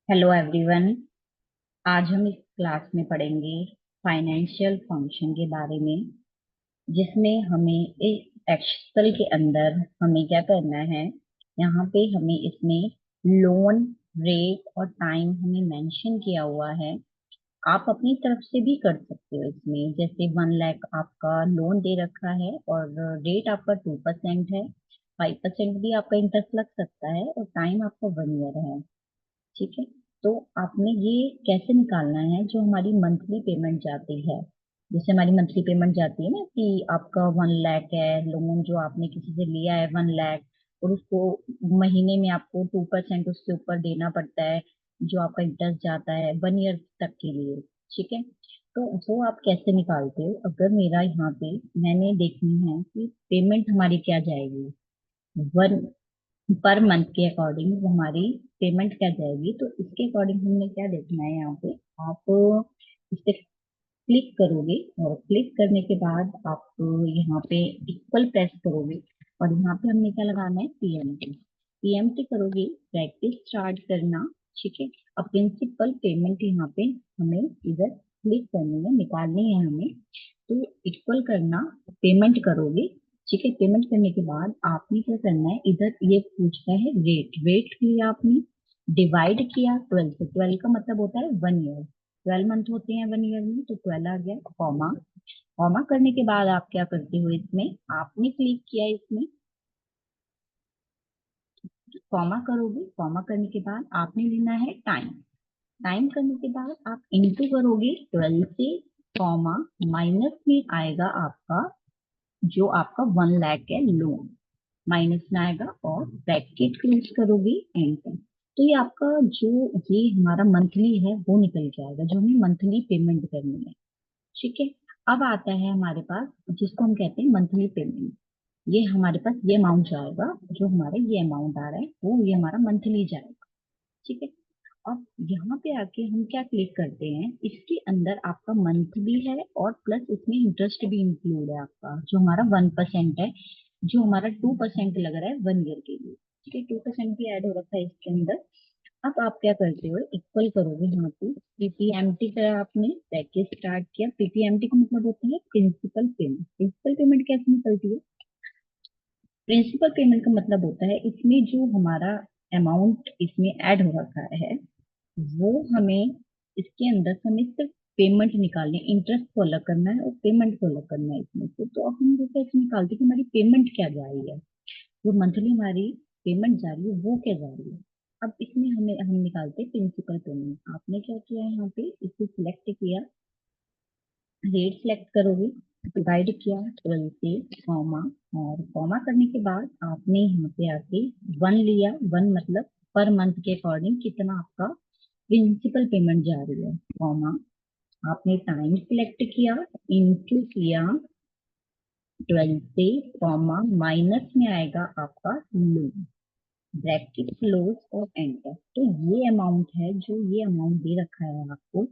Hello everyone. आज हम इस क्लास में पढ़ेंगे फाइनेंशियल फंक्शन के बारे में, जिसमें हमें इस एक्सेल के अंदर हमें क्या करना है। यहाँ पे हमें इसमें लोन रेट और टाइम हमें मेंशन किया हुआ है। आप अपनी तरफ से भी कर सकते हो इसमें, जैसे 1 लाख आपका लोन दे रखा है और रेट आपका 2% है। 5% भी आपका इंटरेस्ट लग सकता है और टाइम आपका 1 ईयर है। ठीक है। तो आपने ये कैसे निकालना है, जो हमारी मंथली पेमेंट जाती है। जैसे हमारी मंथली पेमेंट जाती है ना कि आपका 1 लाख है लोन जो आपने किसी से लिया है 1 लाख, और उसको महीने में आपको 2% उसके ऊपर देना पड़ता है, जो आपका इंटरेस्ट जाता है 1 ईयर तक के लिए। ठीक है। तो वो आप कैसे निकालते हो? अगर मेरा यहाँ पे मैंने देखनी है कि पेमेंट हमारी क्या जाएगी वन पर मंथ के अकॉर्डिंग हमारी पेमेंट क्या जाएगी, तो इसके अकॉर्डिंग हमने क्या देखना है यहाँ पे। आप इस पे क्लिक करोगे और क्लिक करने के बाद आप यहाँ पे इक्वल प्रेस करोगे और यहाँ पे हमने क्या लगाना है, पीएमटी। पीएमटी करोगे, प्रैक्टिस स्टार्ट करना। ठीक है। अब प्रिंसिपल पेमेंट यहाँ पे हमें इधर क्लिक करनी है, निकालनी है हमें। तो इक्वल करना, पेमेंट करोगे। ठीक है। पेमेंट करने के बाद आपने क्या करना है, इधर ये पूछता है रेट। रेट किया आपने, डिवाइड किया 12 से। 12 का मतलब होता है 1 ईयर। 12 मंथ होते हैं 1 ईयर में, तो 12 आ गया। कॉमा, कॉमा करने के बाद आप क्या करते हो, इसमें आपने क्लिक किया इसमें, कॉमा करोगे। कॉमा करने के बाद आपने लेना है टाइम। टाइम करने के बाद आप इंटू करोगे 12 से, कॉमा, माइनस में आएगा आपका जो आपका 1 लाख है लोन, माइनस में आएगा और ब्रैकेट क्लोज करोगे, एंटर। तो ये आपका जो ये हमारा मंथली है वो निकल के आएगा, जो हमें मंथली पेमेंट करनी है। ठीक है। अब आता है हमारे पास जिसको हम कहते हैं मंथली पेमेंट। ये हमारे पास ये अमाउंट जाएगा, जो हमारा ये अमाउंट आ रहा है वो ये हमारा मंथली जाएगा। ठीक है। अब यहाँ पे आके हम क्या क्लिक करते हैं, इसके अंदर आपका मंथ भी है और प्लस इसमें इंटरेस्ट भी इंक्लूड है आपका, जो हमारा 1% है, जो हमारा 2% लग रहा है 1 ईयर के लिए। ठीक है। 2% भी ऐड हो रखा है इसके अंदर। अब आप क्या करते हो, इक्वल करोगे यहाँ पे, पीपीएमटी का आपने पैकेज स्टार्ट किया। पीपीएमटी का मतलब होता है प्रिंसिपल पेमेंट। प्रिंसिपल पेमेंट कैसे निकलती है? प्रिंसिपल पेमेंट का मतलब होता है इसमें जो हमारा अमाउंट इसमें ऐड हो रखा है, वो हमें इसके अंदर से हमें सिर्फ पेमेंट निकालनी है। इंटरेस्ट को अलग करना है और पेमेंट को अलग करना है इसमें से। तो अब हम जैसे इसमें निकालते हैं कि हमारी पेमेंट क्या जा रही है, जो मंथली हमारी पेमेंट जा रही है वो क्या जा रही है। अब इसमें हम निकालते हैं प्रिंसिपल पेमेंट। आपने क्या किया है, यहाँ पे इसे सिलेक्ट किया, रेट सिलेक्ट करोगे, डिवाइड किया 12 से, कॉमा, और कॉमा करने के बाद आपने यहाँ पे आके 1 लिया। 1 मतलब पर मंथ के अकॉर्डिंग कितना आपका प्रिंसिपल पेमेंट जा रही है, कॉमा, आपने टाइम सिलेक्ट किया, इंटू किया 12 से, कॉमा, माइनस में आएगा आपका लोन, ब्रैकेट क्लोज और एंटर। तो ये अमाउंट है, जो ये अमाउंट दे रखा है आपको,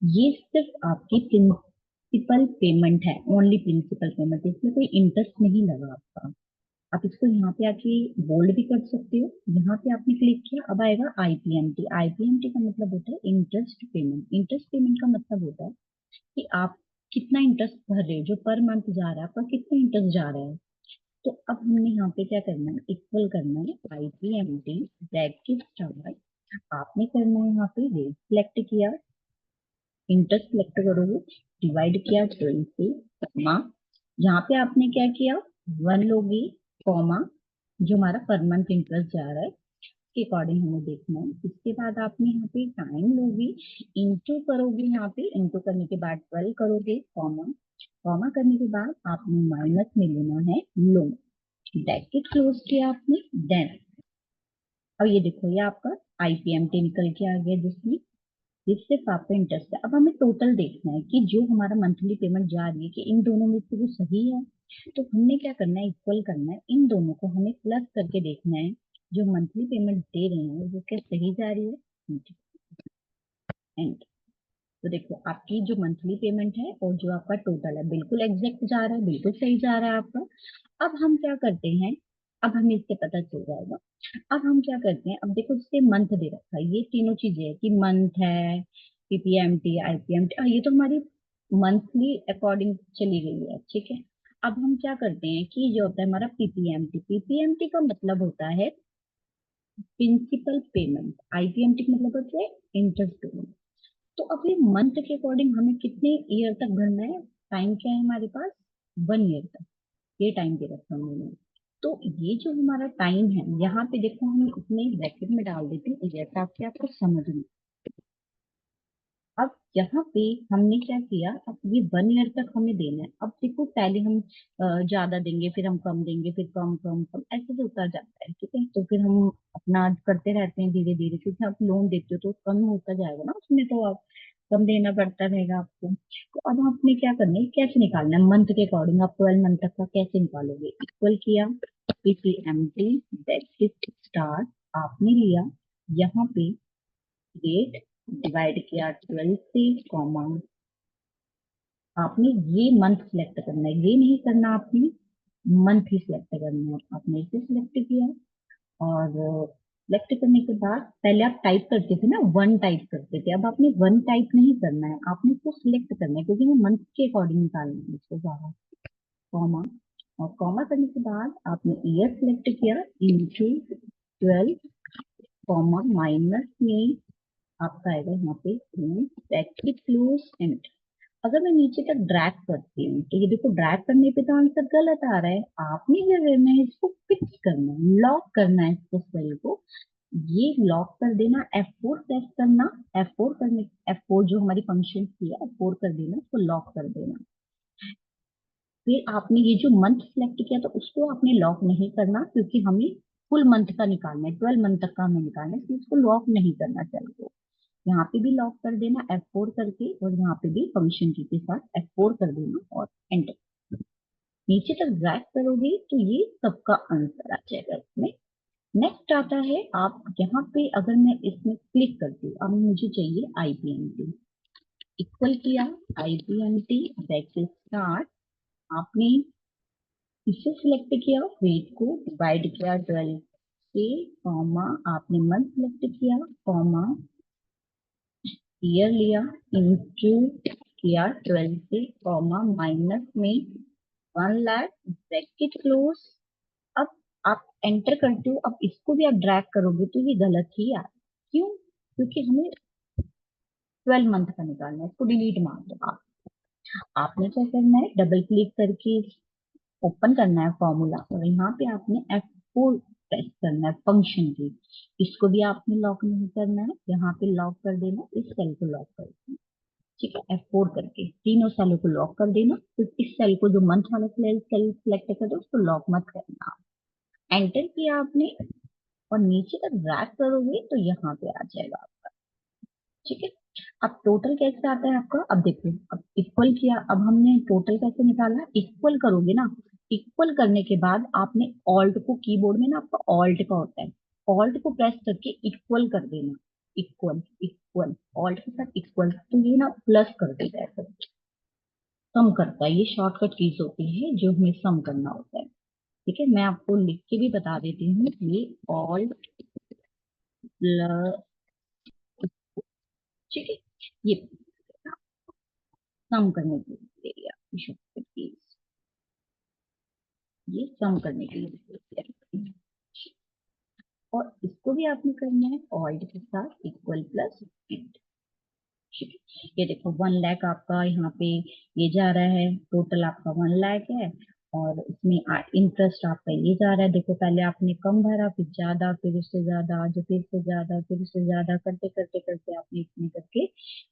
ये सिर्फ आपकी प्रिंसिपल पेमेंट है, ओनली प्रिंसिपल पेमेंट। इसमें कोई इंटरेस्ट नहीं लगा आपका। आप इसको यहाँ पे आके बोल्ड भी कर सकते हो। यहाँ पे आपने क्लिक किया, अब आएगा आईपीएमटी। आईपीएमटी का मतलब होता है इंटरेस्ट पेमेंट। इंटरेस्ट पेमेंट का मतलब होता है कि आप कितना इंटरेस्ट भर रहे हो, जो पर मंथ जा रहा है आपका कितना इंटरेस्ट जा रहा है। तो अब हमने यहाँ पे क्या करना है, इक्वल करना है आईपीएमटी ब्रैकेट स्टार। आपने करना है यहाँ पे रेट सिलेक्ट किया, इंटरेस्ट सिलेक्ट करोगे, डिवाइड किया 12 से, कॉमा, यहाँ पे आपने क्या किया, 1 लोगे, कॉमा, जो हमारा पर मंथ इंटरेस्ट जा रहा है के अकॉर्डिंग हमें देखना है। इसके बाद आपने यहाँ पे टाइम लोगे, इंटू करोगे, यहाँ पे इंटू करने के बाद 12 करोगे, कॉमा, कॉमा करने के बाद आपने माइनस में लेना है लोन, ब्रैकेट क्लोज किया आपने, देन अब ये देखो ये आपका आईपीएमटी निकल के आ गया, जिसमें ये सिर्फ आपका इंटरेस्ट है। अब हमें टोटल देखना है कि जो हमारा मंथली पेमेंट जा रही है कि इन दोनों में से वो सही है। तो हमने क्या करना है, इक्वल करना है, इन दोनों को हमें प्लस करके देखना है, जो मंथली पेमेंट दे रहे हैं वो क्या सही जा रही है। एंड तो देखो आपकी जो मंथली पेमेंट है और जो आपका टोटल है बिल्कुल एग्जैक्ट जा रहा है, बिल्कुल सही जा रहा है आपका। अब हम क्या करते हैं, अब हमें इससे पता चल जाएगा। अब हम क्या करते हैं, अब देखो जैसे मंथ दे रखा है, ये तीनों चीजें है कि मंथ है, पीपीएमटी, आईपीएमटी, ये तो हमारी मंथली अकॉर्डिंग चली गई है, ठीक है। अब हम क्या करते हैं कि जो होता है हमारा पीपीएमटी, पीपीएमटी का मतलब होता है प्रिंसिपल पेमेंट, आईपीएमटी का मतलब होता है इंटरेस्ट पेमेंट। तो अब ये मंथ के अकॉर्डिंग हमें कितने ईयर तक भरना है, टाइम क्या है हमारे पास, 1 ईयर तक, ये टाइम दे रखा है उन्होंने। तो ये जो हमारा टाइम है, यहाँ पे देखो हम इतने ब्रैकेट में डाल देते हैं ईयर, ताकि आपको समझ में। अब यहाँ पे हमने क्या किया, अब ये 1 ईयर तक हमें देना है। अब देखो पहले हम ज्यादा देंगे, फिर हम कम देंगे, फिर कम कम कम, ऐसे से होता जाता है, ठीक है। तो फिर हम अपना करते रहते हैं धीरे धीरे, क्योंकि आप लोन देते हो तो कम होता जाएगा ना उसमें, तो आप कम देना पड़ता रहेगा आपको। तो अब आपने क्या करना है, कैसे निकालना है मंथ के अकॉर्डिंग, आप 12 मंथ तक का कैसे निकालोगे, इक्वल किया पीपीएमटी दैट स्टार्ट, आपने लिया यहाँ पे रेट, डिवाइड किया 12 से, कॉमा, आपने ये मंथ सिलेक्ट करना है, ये नहीं करना आपने, मंथ ही सिलेक्ट करना है। आपने इसे सिलेक्ट किया, और सिलेक्ट करने के बाद पहले आप टाइप करते थे ना, वन टाइप करते थे, अब आपने वन टाइप नहीं करना है, आपने इसको सिलेक्ट करना है, क्योंकि मैं मंथ के अकॉर्डिंग निकालना है इसको ज्यादा, कॉमा, और कॉमा करने के बाद आपने ईयर सिलेक्ट किया, इंटू 12, कॉमा, माइनस में आपका आएगा यहाँ पे ब्रैकेट क्लोज एंड। अगर मैं नीचे तक ड्रैग करती हूँ तो ये देखो, ड्रैग करने पे तो आंसर गलत आ रहा है। आपने क्या करना है, इसको फिक्स करना है, लॉक करना है इसको, सेल को ये लॉक कर देना, F4 प्रेस करना, F4 करने, F4 जो हमारी फंक्शन की है, F4 कर देना, इसको लॉक कर देना। फिर आपने ये जो मंथ सिलेक्ट किया तो उसको आपने लॉक नहीं करना, क्योंकि हमें फुल मंथ का निकालना है, 12 मंथ तक का हमें निकालना है, इसलिए इसको लॉक नहीं करना चाहिए। यहाँ पे भी लॉक कर देना F4 करके, और यहाँ पे भी फंक्शन की के साथ F4 कर देना, और एंटर। नीचे तक ड्रैग करोगे तो ये सबका आंसर आ जाएगा इसमें। नेक्स्ट आता है, आप यहाँ पे अगर मैं इसमें क्लिक करती हूँ, अब मुझे चाहिए आईपीएमटी, इक्वल किया आईपीएमटी ब्रैकेट स्टार्ट, आपने इसे सिलेक्ट किया, वेट को डिवाइड किया 12 से, कॉमा, आपने मंथ सिलेक्ट किया, कॉमा, ईयर लिया, इंटू किया 12 से, कॉमा, माइनस में 1 लाख, ब्रैकेट क्लोज। अब आप एंटर करते हो, अब इसको भी आप ड्रैग करोगे तो ये गलत ही आए, क्यों, क्योंकि हमें 12 मंथ का निकालना है, इसको डिलीट मार दो आप। आपने क्या करना है, डबल क्लिक करके ओपन करना है फॉर्मूला, और यहाँ पे आपने F4 प्रेस करना है फंक्शन की, इसको भी आपने लॉक नहीं करना है, यहाँ पे लॉक कर देना, इस सेल को लॉक कर देना, ठीक है। F4 करके तीनों सेलों को लॉक कर देना, तो इस सेल को जो मंथ वाला सेल सेलेक्ट कर दो, उसको लॉक मत करना। एंटर किया आपने, और नीचे तक ड्रैग करोगे तो यहाँ पे आ जाएगा आपका, ठीक है। अब टोटल कैसे आता है आपका, अब देखो, अब इक्वल किया, अब हमने टोटल कैसे निकाला, इक्वल करोगे ना, इक्वल करने के बाद आपने ऑल्ट को, कीबोर्ड में ना आपका ऑल्ट का होता है, ऑल्ट को प्रेस करके इक्वल कर देना, इक्वल इक्वल, ऑल्ट के साथ इक्वल, तो ये ना प्लस कर देगा, ऐसा सम करता है, ये शॉर्टकट कीज होती है जो हमें सम करना होता है, ठीक है। मैं आपको लिख के भी बता देती हूँ, ये ऑल्ट प्लस, ठीक है, ये सम करने के लिए दिया शॉर्टकट कीज, ये सम करने के लिए दिया। और इसको भी आपने करना है ऑल्ट के साथ इक्वल प्लस एंड, ठीक है। ये देखो 1 लाख आपका यहाँ पे ये जा रहा है, टोटल आपका 1 लाख है, और इसमें इंटरेस्ट आपका ये जा रहा है, देखो पहले आपने कम भरा, फिर ज्यादा, फिर उससे ज्यादा, जो फिर से ज्यादा, फिर उससे ज्यादा, करते करते करते आपने इतने करके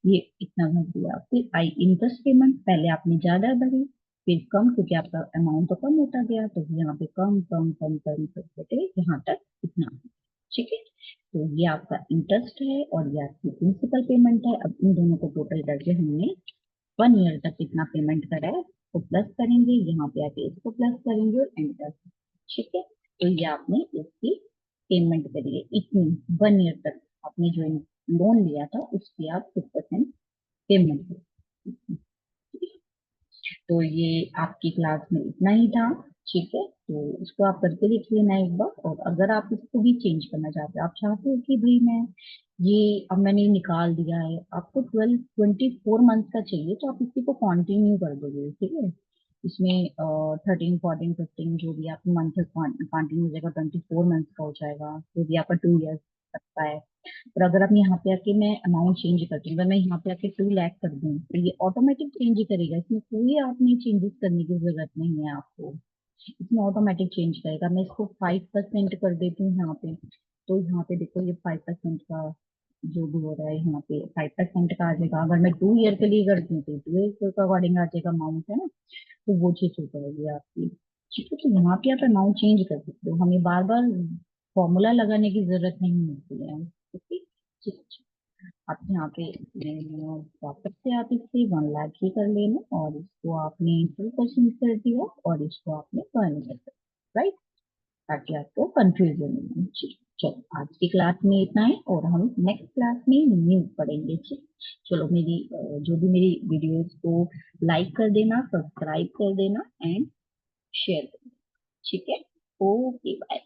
ये इतना भर दिया। फिर आई इंटरेस्ट पेमेंट, पहले आपने ज्यादा भरी, फिर कम, क्योंकि आपका अमाउंट तो कम होता गया, तो यहाँ पे कम कम कम कम करते यहाँ तक इतना, ठीक है। तो ये आपका इंटरेस्ट है, और ये आपकी प्रिंसिपल पेमेंट है। अब इन दोनों को टोटल करके हमने 1 ईयर तक कितना पेमेंट करा है तो प्लस करेंगे, यहाँ पे आके इसको प्लस करेंगे, और एंटर, ठीक है। तो ये आपने इसकी पेमेंट करी है इतनी, 1 ईयर तक आपने जो लोन लिया था उसकी आप 6% पेमेंट करें। तो ये आपकी क्लास में इतना ही था, ठीक है। तो इसको आप करके देख लेना एक बार। और अगर आप इसको भी चेंज करना चाहते हो, आप चाहते हो कि भाई मैं ये अब मैंने निकाल दिया है, आपको 24 मंथ का चाहिए, तो आप इसी को कंटिन्यू कर दोगे, ठीक है। इसमें 13 14 15 जो भी आपको मंथ कंटिन्यू हो जाएगा, 24 मंथ का हो जाएगा, जो भी आपका 2 ईयर्स तक का है। और अगर आप यहाँ पे आके मैं अमाउंट चेंज करती हूँ, अगर मैं यहाँ पे आके 2 लाख कर दूँ, तो ये ऑटोमेटिक चेंज ही करेगा, इसमें कोई आपने चेंजेस करने की जरूरत नहीं है आपको। इसमें ऑटोमेटिक चेंज करेगा। मैं इसको 5% कर देती हूँ यहाँ पे, तो यहाँ पे देखो ये 5% का जो भी हो रहा है, यहाँ पे 5% का आ जाएगा। अगर मैं 2 ईयर के लिए करती हूँ तो 2 ईयर के अकॉर्डिंग आ जाएगा अमाउंट, है ना। तो वो चीज हो जाएगी आपकी, ठीक है। तो यहाँ पे आप अमाउंट चेंज कर सकते हो, हमें बार बार फॉर्मूला लगाने की जरूरत नहीं होती है, ओके। ठीक है। आप यहाँ पे वापस से आप इससे 1 लाख ही कर लेना, और इसको आपने 2% कर दिया, और इसको आपने 1 कर दिया, राइट, ताकि आपको कंफ्यूजन नहीं हो। ठीक, चलो आज की क्लास में इतना है, और हम नेक्स्ट क्लास में न्यू पढ़ेंगे, ठीक। चलो मेरी जो भी मेरी वीडियोस को लाइक कर देना, सब्सक्राइब कर देना एंड शेयर कर देना, ठीक है। Okay bye.